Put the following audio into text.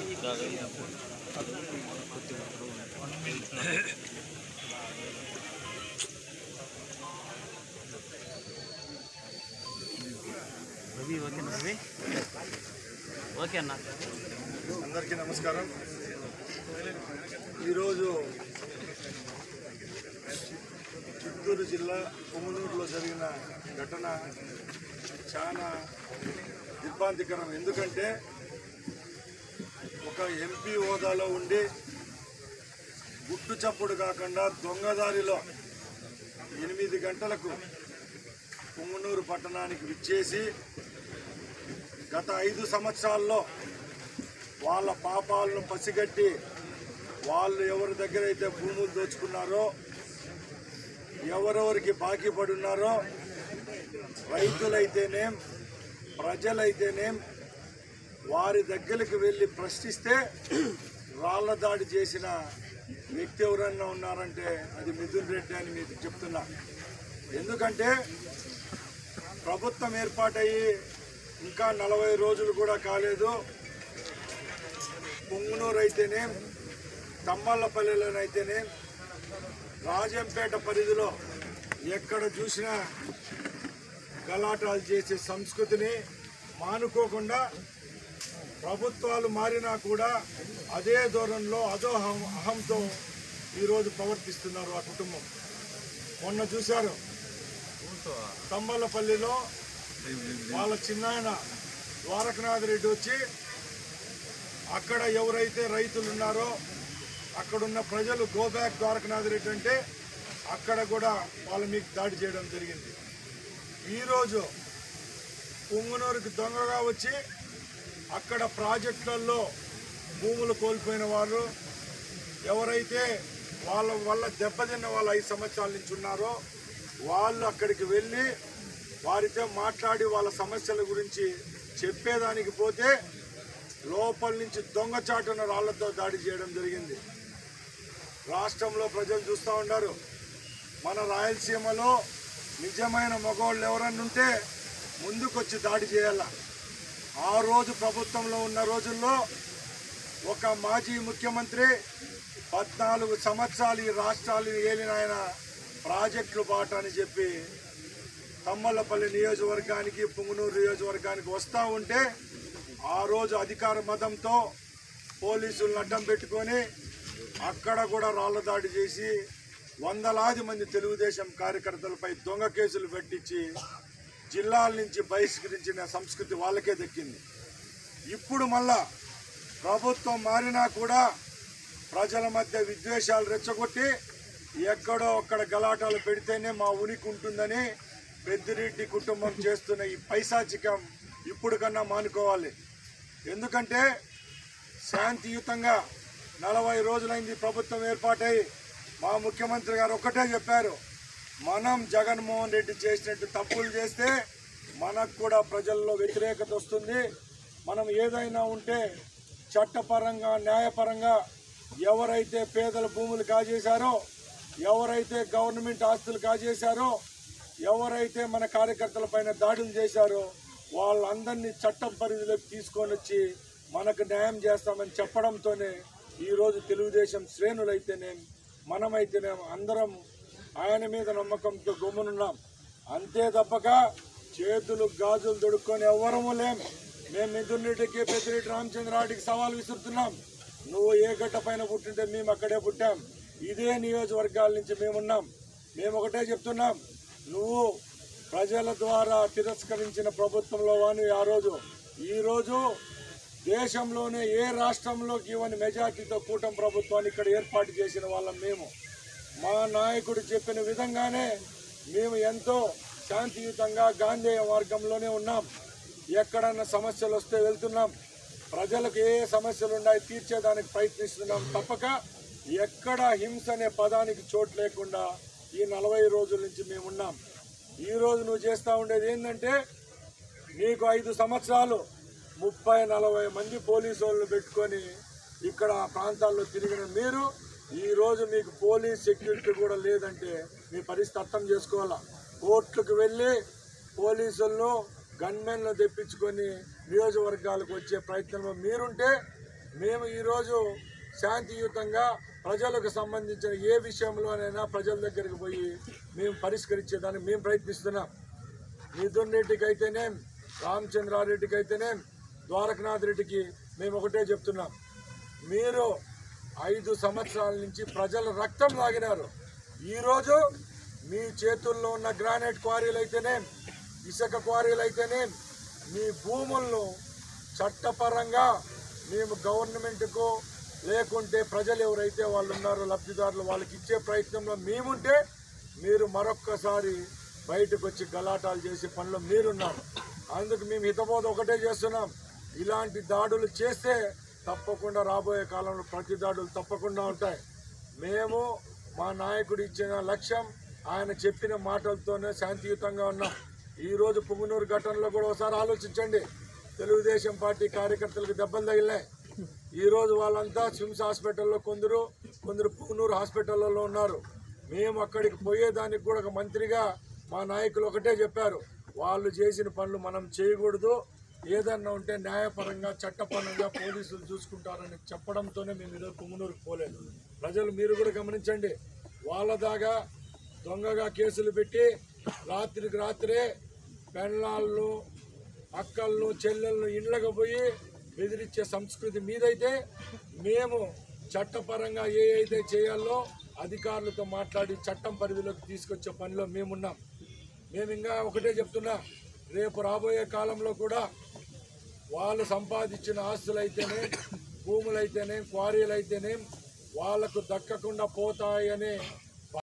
Okay అన్న. అందరికీ నమస్కారం. ఈరోజు చిత్తూరు జిల్లా పొంగనూరులో జరిగిన ఘటన చాలా దిగ్భ్రాంతికరం. ఎందుకంటే ఒక ఎంపీ హోదాలో ఉండి గుట్టు చప్పుడు కాకుండా దొంగదారిలో 8 గంటలకు పొంగనూరు పట్టణానికి విచ్చేసి గత 5 సంవత్సరాల్లో వాళ్ళ పాపాలను పసిగట్టి వాళ్ళు ఎవరి దగ్గర అయితే భూములు దోచుకున్నారో, ఎవరెవరికి బాకీ పడున్నారో, రైతులైతేనేం ప్రజలైతేనేం వారి దగ్గరికి వెళ్ళి ప్రశ్నిస్తే రాళ్ల దాడి చేసిన వ్యక్తి ఎవరన్నా ఉన్నారంటే అది మిథున్ రెడ్డి అని మీకు చెప్తున్నా. ఎందుకంటే ప్రభుత్వం ఏర్పాటయ్యి ఇంకా 40 రోజులు కూడా కాలేదు. పొంగనూరు అయితేనేం తమ్మళ్ళపల్లిలోనైతేనేం రాజంపేట పరిధిలో ఎక్కడ చూసినా గలాటాలు చేసే సంస్కృతిని మానుకోకుండా ప్రభుత్వాలు మారినా కూడా అదే ధోరణిలో అహంతో ఈరోజు ప్రవర్తిస్తున్నారు ఆ కుటుంబం. మొన్న చూశారు తమ్మళ్ళపల్లిలో వాళ్ళ చిన్నాయన ద్వారకనాథ్ రెడ్డి వచ్చి అక్కడ ఎవరైతే రైతులు ఉన్నారో అక్కడున్న ప్రజలు గో బ్యాక్ ద్వారకనాథ్ రెడ్డి అంటే అక్కడ కూడా వాళ్ళ మీద దాడి చేయడం జరిగింది. ఈరోజు పొంగనూరుకి దొంగగా వచ్చి అక్కడ ప్రాజెక్టులలో భూములు కోల్పోయిన వారు ఎవరైతే వాళ్ళ వల్ల దెబ్బతిన్న వాళ్ళు 5 సంవత్సరాల నుంచి ఉన్నారో వాళ్ళు అక్కడికి వెళ్ళి వారితో మాట్లాడి వాళ్ళ సమస్యల గురించి చెప్పేదానికి పోతే లోపల నుంచి దొంగచాటున రాళ్లతో దాడి చేయడం జరిగింది. రాష్ట్రంలో ప్రజలు చూస్తూ ఉన్నారు. మన రాయలసీమలో నిజమైన మగవాళ్ళు ఎవరన్నా ఉంటే ముందుకొచ్చి దాడి చేయాల. ఆ రోజు ప్రభుత్వంలో ఉన్న రోజుల్లో ఒక మాజీ ముఖ్యమంత్రి 14 సంవత్సరాలు ఈ రాష్ట్రాలను ఏలిన ఆయన ప్రాజెక్టులు బాట అని చెప్పి తమ్మళ్ళపల్లి నియోజకవర్గానికి పొంగనూరు నియోజకవర్గానికి వస్తూ ఉంటే ఆ రోజు అధికార మదంతో పోలీసులను అడ్డం పెట్టుకొని అక్కడ కూడా రాళ్ల దాడి చేసి వందలాది మంది తెలుగుదేశం కార్యకర్తలపై దొంగ కేసులు పెట్టించి జిల్లాల నుంచి బహిష్కరించిన సంస్కృతి వాళ్ళకే దక్కింది. ఇప్పుడు మళ్ళా ప్రభుత్వం మారినా కూడా ప్రజల మధ్య విద్వేషాలు రెచ్చగొట్టి ఎక్కడో అక్కడ గలాటాలు పెడితేనే మా ఉనికి ఉంటుందని పెద్దిరెడ్డి కుటుంబం చేస్తున్న ఈ పైశాచికం ఇప్పుడు కన్నా మానుకోవాలి. ఎందుకంటే శాంతియుతంగా 40 రోజులైంది ప్రభుత్వం ఏర్పాటై మా ముఖ్యమంత్రి గారు ఒక్కటే చెప్పారు, మనం జగన్మోహన్ రెడ్డి చేసినట్టు తప్పులు చేస్తే మనకు కూడా ప్రజల్లో వ్యతిరేకత వస్తుంది. మనం ఏదైనా ఉంటే చట్టపరంగా న్యాయపరంగా ఎవరైతే పేదల భూములు కాజేశారో, ఎవరైతే గవర్నమెంట్ ఆస్తులు కాజేశారో, ఎవరైతే మన కార్యకర్తల పైన దాడులు చేశారో వాళ్ళందరినీ చట్టం పరిధిలోకి తీసుకొని వచ్చి మనకు న్యాయం చేస్తామని చెప్పడంతోనే ఈరోజు తెలుగుదేశం శ్రేణులైతేనే మనమైతేనే అందరం ఆయన మీద నమ్మకంతో గమ్మునున్నాం. అంతే తప్పక చేతులు గాజులు దొడుక్కొని ఎవ్వరము లేం. మేము మిథున్ రెడ్డికి పెద్దిరెడ్డి రామచంద్రారెడ్డికి సవాల్ విసురుతున్నాం. నువ్వు ఏ గడ్డ పైన పుట్టింటే మేము అక్కడే పుట్టాం. ఇదే నియోజకవర్గాల నుంచి మేమున్నాం. మేము ఒకటే చెప్తున్నాం, నువ్వు ప్రజల ద్వారా తిరస్కరించిన ప్రభుత్వంలో వాని ఆ రోజు ఈరోజు దేశంలోనే ఏ రాష్ట్రంలోకి ఇవన్నీ మెజార్టీతో కూటమి ప్రభుత్వాన్ని ఇక్కడ ఏర్పాటు చేసిన వాళ్ళం మేము. మా నాయకుడు చెప్పిన విధంగానే మేము ఎంతో శాంతియుతంగా గాంధేయ మార్గంలోనే ఉన్నాం. ఎక్కడన్నా సమస్యలు వస్తే వెళ్తున్నాం. ప్రజలకు ఏ సమస్యలు ఉన్నాయి తీర్చేదానికి ప్రయత్నిస్తున్నాం తప్పక ఎక్కడ హింస అనే పదానికి చోటు లేకుండా ఈ 40 రోజుల నుంచి మేమున్నాం. ఈరోజు నువ్వు చేస్తూ ఉండేది ఏంటంటే నీకు 5 సంవత్సరాలు 30-40 మంది పోలీసు వాళ్ళు పెట్టుకొని ఇక్కడ ప్రాంతాల్లో తిరిగిన మీరు ఈరోజు మీకు పోలీస్ సెక్యూరిటీ కూడా లేదంటే మీ పరిస్థితి అర్థం చేసుకోవాలా. కోర్టుకు వెళ్ళి పోలీసులను గన్మెన్లు తెప్పించుకొని నియోజకవర్గాలకు వచ్చే ప్రయత్నంలో మీరుంటే మేము ఈరోజు శాంతియుతంగా ప్రజలకు సంబంధించిన ఏ విషయంలోనైనా ప్రజల దగ్గరికి పోయి మేము పరిష్కరించేదానికి మేము ప్రయత్నిస్తున్నాం. మిథున్ రెడ్డికి అయితేనేం, రామచంద్రారెడ్డికి అయితేనేం, ద్వారకనాథ్ రెడ్డికి మేము ఒకటే చెప్తున్నాం. మీరు 5 సంవత్సరాల నుంచి ప్రజల రక్తం లాగినారు. ఈరోజు మీ చేతుల్లో ఉన్న గ్రానైట్ క్వారీలు అయితేనేం, ఇసుక క్వారీలు అయితేనేం, మీ భూములను చట్టపరంగా మేము గవర్నమెంట్కు లేకుంటే ప్రజలు ఎవరైతే వాళ్ళు ఉన్నారో లబ్ధిదారులు వాళ్ళకి ఇచ్చే ప్రయత్నంలో మేముంటే మీరు మరొక్కసారి బయటకు వచ్చి గలాటాలు చేసే పనిలో మీరున్నారు. అందుకు మేము హితబోధ ఒకటే చేస్తున్నాం. ఇలాంటి దాడులు చేస్తే తప్పకుండా రాబోయే కాలంలో ప్రతి దాడులు తప్పకుండా ఉంటాయి. మేము మా నాయకుడు ఇచ్చిన లక్ష్యం, ఆయన చెప్పిన మాటలతోనే శాంతియుతంగా ఉన్నాం. ఈరోజు పుంగనూరు ఘటనలో కూడా ఒకసారి ఆలోచించండి. తెలుగుదేశం పార్టీ కార్యకర్తలకు దెబ్బలు తగిలినాయి. ఈరోజు వాళ్ళంతా స్విమ్స్ హాస్పిటల్లో, కొందరు పుంగనూరు హాస్పిటల్లో ఉన్నారు. మేము అక్కడికి పోయేదానికి కూడా ఒక మంత్రిగా మా నాయకులు ఒకటే చెప్పారు, వాళ్ళు చేసిన పనులు మనం చేయకూడదు, ఏదన్నా ఉంటే న్యాయపరంగా చట్టపరంగా పోలీసులు చూసుకుంటారని చెప్పడంతోనే మేము ఈరోజు పుంగనూరుకు పోలేదు. ప్రజలు మీరు కూడా గమనించండి. వాళ్ళ దాకా దొంగగా కేసులు పెట్టి రాత్రికి రాత్రే పెళ్ళాళ్ళు, అక్కలను, చెల్లెళ్ళు ఇండ్లకు పోయి బెదిరించే సంస్కృతి మీదైతే మేము చట్టపరంగా ఏ అయితే చేయాలో అధికారులతో మాట్లాడి చట్టం పరిధిలోకి తీసుకొచ్చే పనిలో మేమున్నాం. మేము ఇంకా ఒకటే చెప్తున్నా, రేపు రాబోయే కాలంలో కూడా వాళ్ళు సంపాదించిన ఆస్తులైతేనే, భూములైతేనే, క్వారీలైతేనే వాళ్లకు దక్కకుండా పోతాయనే